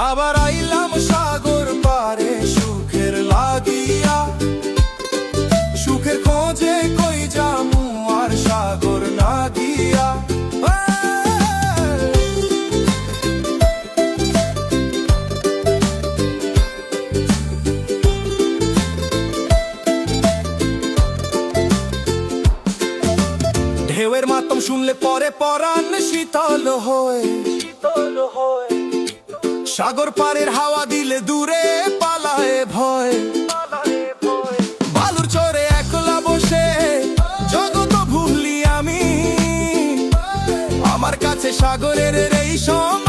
আবার আইলাম সাগর পারে সুখের লাগিয়া, সুখের খোঁজে কই যামু আর সাগর না গিয়া। ঢেউয়ের মাতম শুনলে পরে পরাণ শীতল হয়, সাগর পারের হাওয়া দিলে দূরে পালায় ভয়। বালুর চরে একলা বসে জগৎ ভুলি আমি, আমার কাছে সাগরের এই সঙ্গ